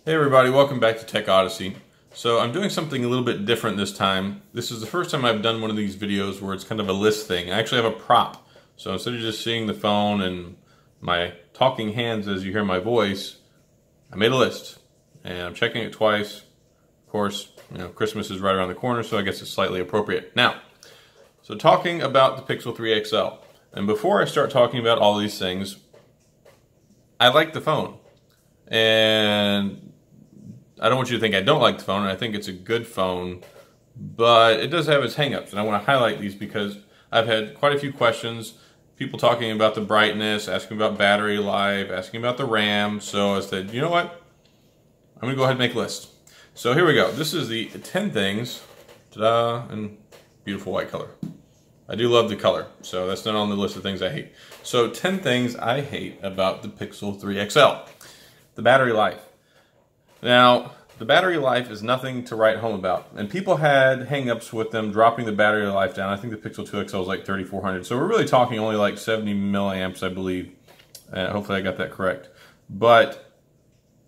Hey everybody, welcome back to Tech Odyssey. So I'm doing something a little bit different this time. This is the first time I've done one of these videos where it's kind of a list thing. I actually have a prop. So instead of just seeing the phone and my talking hands as you hear my voice, I made a list. And I'm checking it twice. Of course, Christmas is right around the corner, so I guess it's slightly appropriate. Now, so talking about the Pixel 3 XL. And before I start talking about all these things, I like the phone. And I don't want you to think I don't like the phone. I think it's a good phone, but it does have its hangups, and I want to highlight these because I've had quite a few questions. People talking about the brightness, asking about battery life, asking about the RAM. So I said, you know what? I'm going to go ahead and make a list. So here we go. This is the 10 things. Ta-da! And beautiful white color. I do love the color, so that's not on the list of things I hate. So 10 things I hate about the Pixel 3 XL. The battery life. Now, the battery life is nothing to write home about. And people had hang-ups with them dropping the battery life down. I think the Pixel 2 XL is like 3,400. So we're really talking only like 70 milliamps, I believe. Hopefully I got that correct. But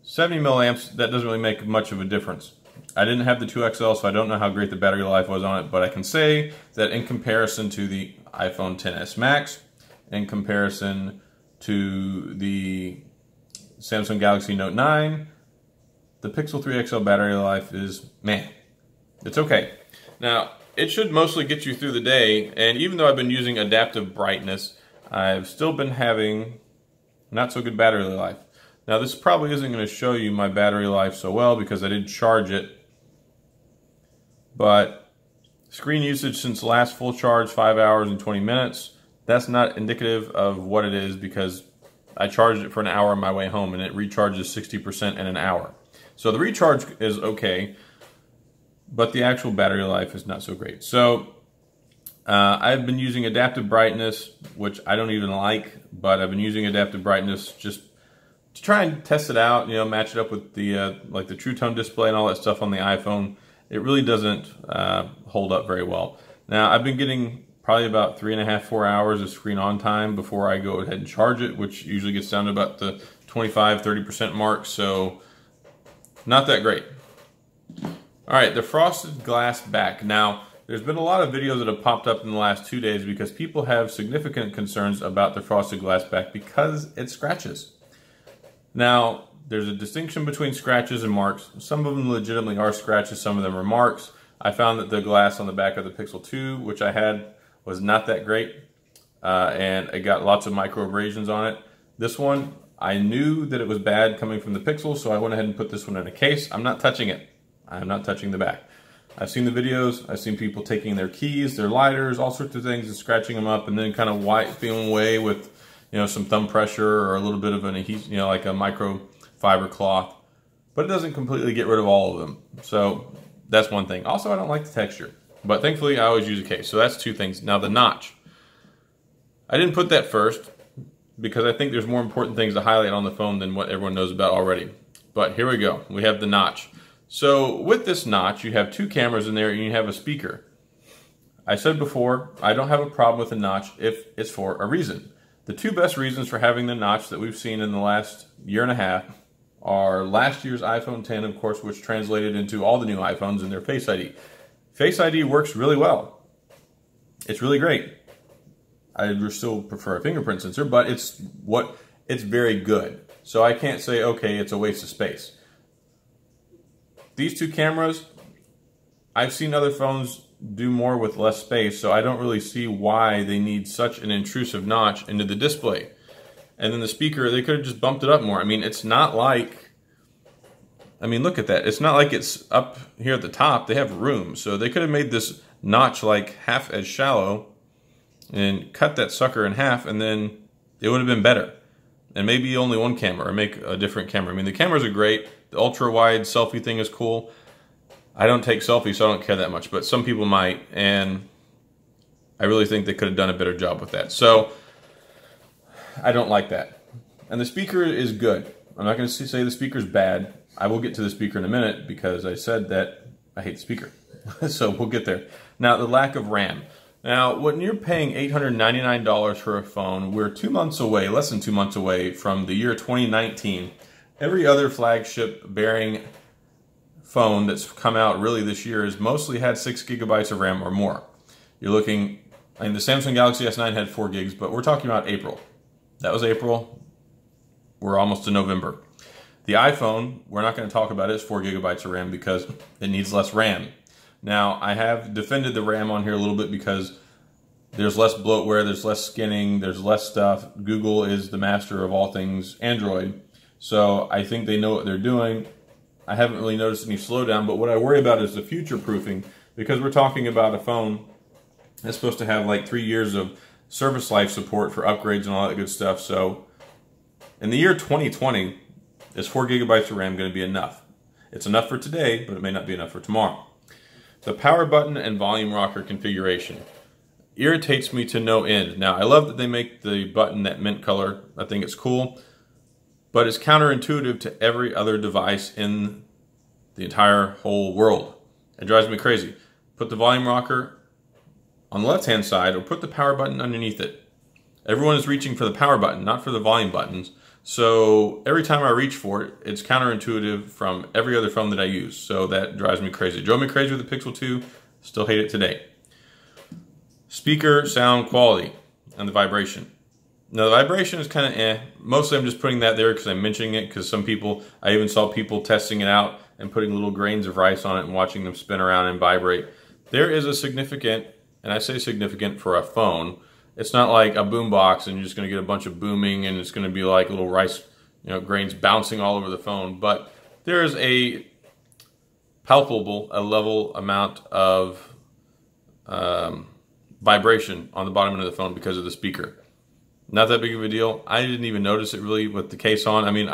70 milliamps, that doesn't really make much of a difference. I didn't have the 2XL, so I don't know how great the battery life was on it. But I can say that in comparison to the iPhone XS Max, in comparison to the Samsung Galaxy Note 9, the Pixel 3 XL battery life is, man, it's okay. Now, it should mostly get you through the day, and even though I've been using adaptive brightness, I've still been having not so good battery life. Now, this probably isn't going to show you my battery life so well because I did charge it, but screen usage since last full charge, 5 hours and 20 minutes. That's not indicative of what it is because I charged it for an hour on my way home and it recharges 60% in an hour. So the recharge is okay, but the actual battery life is not so great. So I've been using adaptive brightness, which I don't even like, but I've been using adaptive brightness just to try and test it out, match it up with the like the True Tone display and all that stuff on the iPhone. It really doesn't hold up very well. Now, I've been getting probably about 3.5 to 4 hours of screen on time before I go ahead and charge it, which usually gets down to about the 25–30% mark, so not that great. Alright, the frosted glass back. Now, there's been a lot of videos that have popped up in the last 2 days because people have significant concerns about the frosted glass back because it scratches. Now, there's a distinction between scratches and marks. Some of them legitimately are scratches, some of them are marks. I found that the glass on the back of the Pixel 2, which I had, was not that great, and it got lots of micro abrasions on it. This one, I knew that it was bad coming from the Pixel, so I went ahead and put this one in a case. I'm not touching it. I'm not touching the back. I've seen the videos. I've seen people taking their keys, their lighters, all sorts of things and scratching them up and then kind of wiping them away with, some thumb pressure or a little bit of an adhesive, like a microfiber cloth. But it doesn't completely get rid of all of them. So that's one thing. Also, I don't like the texture. But thankfully, I always use a case. So that's two things. Now, the notch. I didn't put that first because I think there's more important things to highlight on the phone than what everyone knows about already. But here we go. We have the notch. So with this notch, you have two cameras in there and you have a speaker. I said before, I don't have a problem with the notch if it's for a reason. The two best reasons for having the notch that we've seen in the last year and a half are last year's iPhone X, of course, which translated into all the new iPhones and their Face ID. Face ID works really well. It's really great. I still prefer a fingerprint sensor, but it's very good. So I can't say, okay, it's a waste of space. These two cameras, I've seen other phones do more with less space, so I don't really see why they need such an intrusive notch into the display. And then the speaker, they could have just bumped it up more. I mean, it's not like, look at that. It's not like it's up here at the top. They have room, so they could have made this notch like half as shallow and cut that sucker in half, and then it would have been better. And maybe only one camera, or make a different camera. The cameras are great. The ultra-wide selfie thing is cool. I don't take selfies, so I don't care that much, but some people might, and I really think they could have done a better job with that. So, I don't like that. And the speaker is good. I'm not going to say the speaker's bad. I will get to the speaker in a minute because I said that I hate the speaker. So we'll get there. Now, the lack of RAM. Now, when you're paying $899 for a phone, we're 2 months away, less than 2 months away from the year 2019. Every other flagship bearing phone that's come out really this year has mostly had 6 gigabytes of RAM or more. You're looking, I mean, the Samsung Galaxy S9 had 4 gigs, but we're talking about April. That was April. We're almost to November. The iPhone, we're not going to talk about it, it's 4 gigabytes of RAM because it needs less RAM. Now, I have defended the RAM on here a little bit because there's less bloatware, there's less skinning, there's less stuff. Google is the master of all things Android, so I think they know what they're doing. I haven't really noticed any slowdown, but what I worry about is the future proofing, because we're talking about a phone that's supposed to have like 3 years of service life support for upgrades and all that good stuff. So in the year 2020, is 4 gigabytes of RAM going to be enough? It's enough for today, but it may not be enough for tomorrow. The power button and volume rocker configuration irritates me to no end. Now, I love that they make the button that mint color. I think it's cool, but it's counterintuitive to every other device in the entire whole world. It drives me crazy. Put the volume rocker on the left-hand side or put the power button underneath it. Everyone is reaching for the power button, not for the volume buttons. So every time I reach for it, it's counterintuitive from every other phone that I use. So that drives me crazy. It drove me crazy with the Pixel 2. Still hate it today. Speaker sound quality and the vibration. Now the vibration is kind of eh. Mostly I'm just putting that there because I'm mentioning it, because some people, I even saw people testing it out and putting little grains of rice on it and watching them spin around and vibrate. There is a significant, and I say significant for a phone, it's not like a boom box and you're just going to get a bunch of booming and it's going to be like little rice, grains bouncing all over the phone. But there is a palpable, a level amount of vibration on the bottom end of the phone because of the speaker. Not that big of a deal. I didn't even notice it really with the case on. I mean,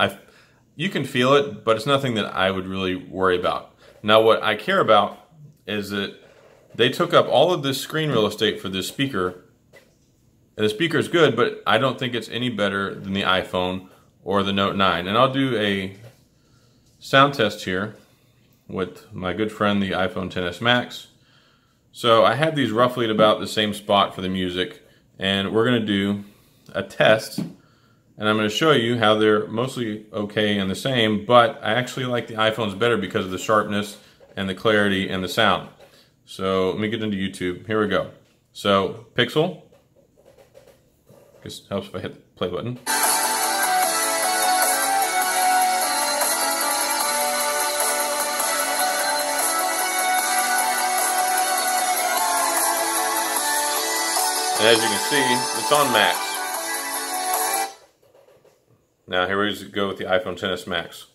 you can feel it, but it's nothing that I would really worry about. Now, what I care about is that they took up all of this screen real estate for this speaker. And the speaker is good, but I don't think it's any better than the iPhone or the Note 9. And I'll do a sound test here with my good friend, the iPhone XS Max. So I have these roughly at about the same spot for the music, and we're going to do a test, and I'm going to show you how they're mostly okay and the same, but I actually like the iPhones better because of the sharpness and the clarity and the sound. So let me get into YouTube. Here we go. So Pixel. Just helps if I hit the play button. And as you can see, it's on max. Now here we go with the iPhone XS Max.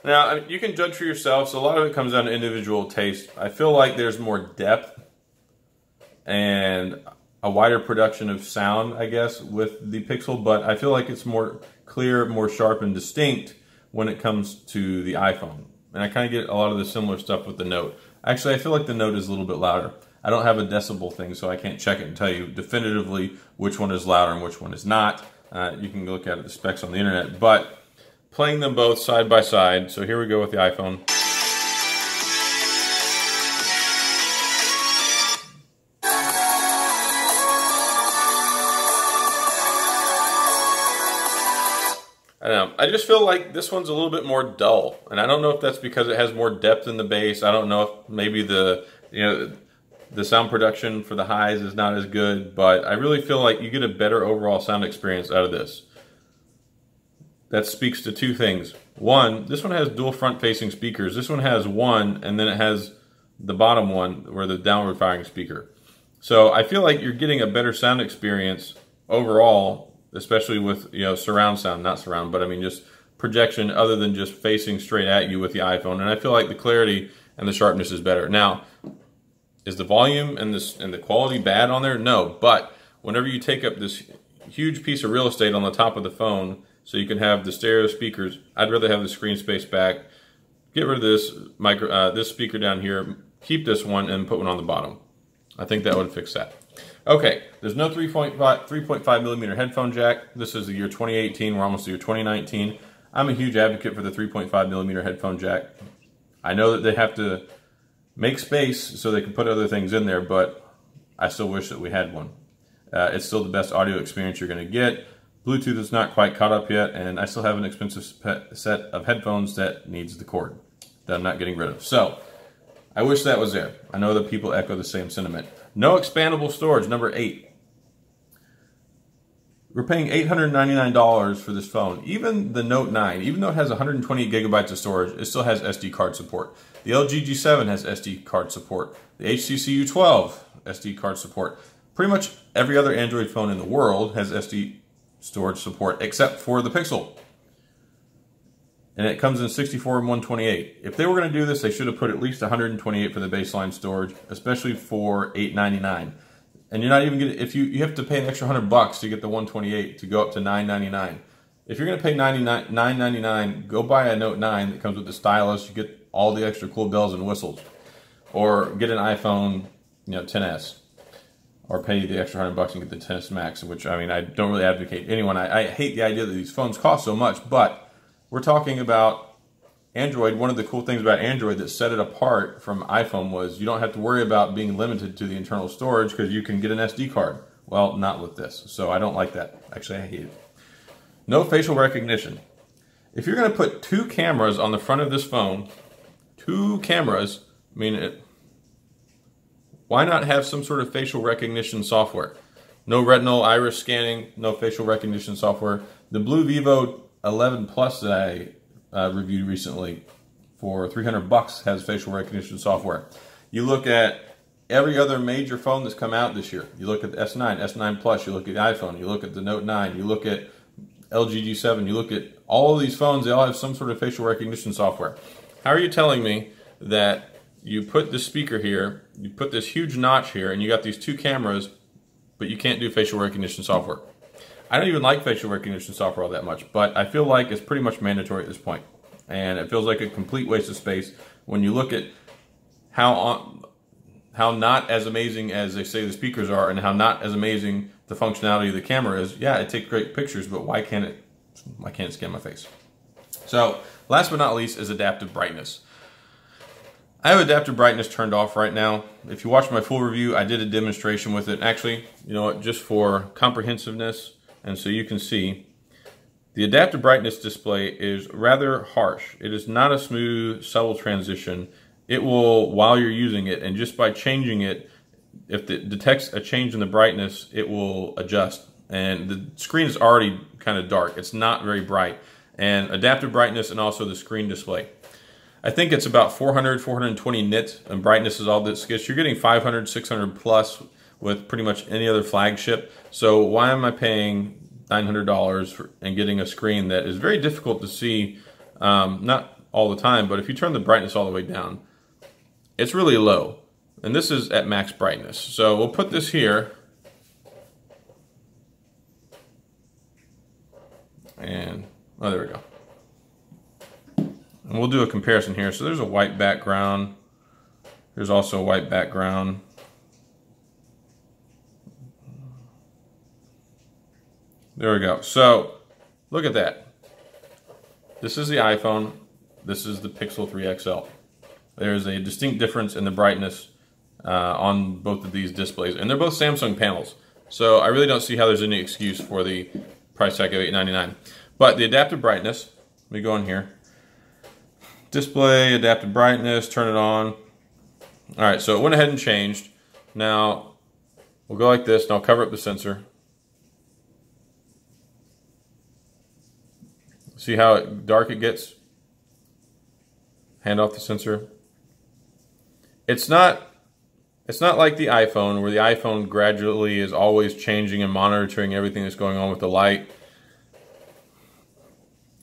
Now, you can judge for yourself, so a lot of it comes down to individual taste. I feel like there's more depth and a wider production of sound, I guess, with the Pixel, but I feel like it's more clear, more sharp, and distinct when it comes to the iPhone. And I kind of get a lot of the similar stuff with the Note. Actually, I feel like the Note is a little bit louder. I don't have a decibel thing, so I can't check it and tell you definitively which one is louder and which one is not. You can look at the specs on the internet, but playing them both side by side. So here we go with the iPhone. I don't know. I just feel like this one's a little bit more dull, and I don't know if that's because it has more depth in the bass. I don't know if maybe the sound production for the highs is not as good, but I really feel like you get a better overall sound experience out of this. That speaks to two things. One, this one has dual front-facing speakers. This one has one, and then it has the bottom one, where the downward-firing speaker. So I feel like you're getting a better sound experience overall, especially with surround sound, not surround, but I mean just projection other than just facing straight at you with the iPhone. And I feel like the clarity and the sharpness is better. Now, is the volume and the quality bad on there? No, but whenever you take up this huge piece of real estate on the top of the phone, so you can have the stereo speakers. I'd rather have the screen space back. Get rid of this this speaker down here. Keep this one and put one on the bottom. I think that would fix that. Okay, there's no 3.5 millimeter headphone jack. This is the year 2018. We're almost the year 2019. I'm a huge advocate for the 3.5 millimeter headphone jack. I know that they have to make space so they can put other things in there, but I still wish that we had one. It's still the best audio experience you're going to get. Bluetooth is not quite caught up yet, and I still have an expensive set of headphones that needs the cord that I'm not getting rid of. So I wish that was there. I know that people echo the same sentiment. No expandable storage, number 8. We're paying $899 for this phone. Even the Note 9, even though it has 128 gigabytes of storage, it still has SD card support. The LG G7 has SD card support. The HTC U12 SD card support. Pretty much every other Android phone in the world has SD storage support except for the Pixel. And it comes in 64 and 128. If they were going to do this, they should have put at least 128 for the baseline storage, especially for $899. And you're not even going to, if you have to pay an extra $100 to get the 128 to go up to $999. If you're going to pay $999, go buy a Note 9 that comes with the stylus. You get all the extra cool bells and whistles. Or get an iPhone, XS. Or pay the extra $100 and get the XS Max, which, I mean, I don't really advocate anyone. I hate the idea that these phones cost so much, but we're talking about Android. One of the cool things about Android that set it apart from iPhone was you don't have to worry about being limited to the internal storage because you can get an SD card. Well, not with this, so I don't like that. Actually, I hate it. No facial recognition. If you're going to put 2 cameras on the front of this phone, 2 cameras, I mean, why not have some sort of facial recognition software? No retinal iris scanning, no facial recognition software. The Blue Vivo 11 Plus that I reviewed recently for $300 has facial recognition software. You look at every other major phone that's come out this year. You look at the S9, S9 Plus, you look at the iPhone, you look at the Note 9, you look at LG G7, you look at all of these phones, they all have some sort of facial recognition software. How are you telling me that you put this speaker here, you put this huge notch here, and you got these 2 cameras, but you can't do facial recognition software? I don't even like facial recognition software all that much, but I feel like it's pretty much mandatory at this point. And it feels like a complete waste of space when you look at how not as amazing as they say the speakers are and how not as amazing the functionality of the camera is. Yeah, it takes great pictures, but why can't it scan my face? So, last but not least is adaptive brightness. I have adaptive brightness turned off right now. If you watch my full review, I did a demonstration with it. Actually, you know what, just for comprehensiveness, and so you can see, the adaptive brightness display is rather harsh. It is not a smooth, subtle transition. It will, while you're using it, and just by changing it, if it detects a change in the brightness, it will adjust. And the screen is already kind of dark. It's not very bright. And adaptive brightness and also the screen display. I think it's about 400, 420 nit, and brightness is all this gets. You're getting 500, 600 plus with pretty much any other flagship. So why am I paying $900 and getting a screen that is very difficult to see, not all the time, but if you turn the brightness all the way down, it's really low. And this is at max brightness. So we'll put this here. And, oh, there we go. And we'll do a comparison here. So there's a white background. There's also a white background. There we go. So look at that. This is the iPhone. This is the Pixel 3 XL. There's a distinct difference in the brightness on both of these displays. And they're both Samsung panels. So I really don't see how there's any excuse for the price tag of $899. But the adaptive brightness, let me go in here. Display, adaptive brightness, turn it on. Alright, so it went ahead and changed. Now, we'll go like this, and I'll cover up the sensor. See how dark it gets? Hand off the sensor. It's not like the iPhone, where the iPhone gradually is always changing and monitoring everything that's going on with the light.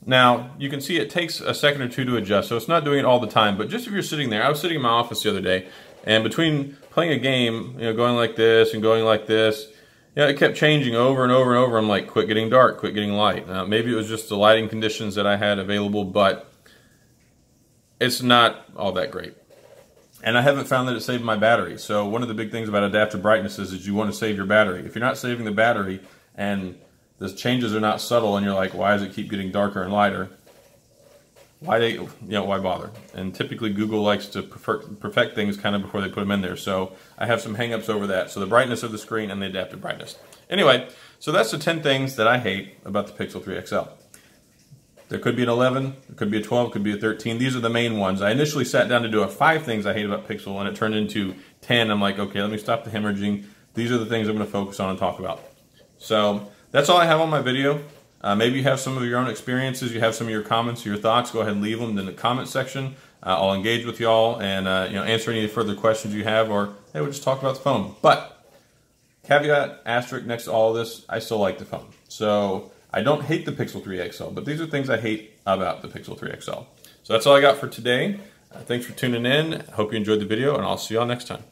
Now, you can see it takes a second or two to adjust, so it's not doing it all the time, but just if you're sitting there, I was sitting in my office the other day, and between playing a game, going like this and going like this, it kept changing over and over and over. I'm like, quit getting dark, quit getting light. Now, maybe it was just the lighting conditions that I had available, but it's not all that great. And I haven't found that it saved my battery. So one of the big things about adaptive brightness is you want to save your battery. If you're not saving the battery and the changes are not subtle and you're like, why does it keep getting darker and lighter? why bother? And typically Google likes to perfect things kind of before they put them in there. So I have some hangups over that. So the brightness of the screen and the adaptive brightness. Anyway, so that's the 10 things that I hate about the Pixel 3 XL. There could be an 11, it could be a 12, it could be a 13. These are the main ones. I initially sat down to do a 5 things I hate about Pixel, and it turned into 10. I'm like, okay, let me stop the hemorrhaging. These are the things I'm going to focus on and talk about. So that's all I have on my video. Maybe you have some of your own experiences, you have some of your comments or your thoughts, go ahead and leave them in the comment section. I'll engage with y'all and answer any further questions you have, or hey, we'll just talk about the phone. But caveat, asterisk next to all of this, I still like the phone. So I don't hate the Pixel 3 XL, but these are things I hate about the Pixel 3 XL. So that's all I got for today. Thanks for tuning in. Hope you enjoyed the video, and I'll see y'all next time.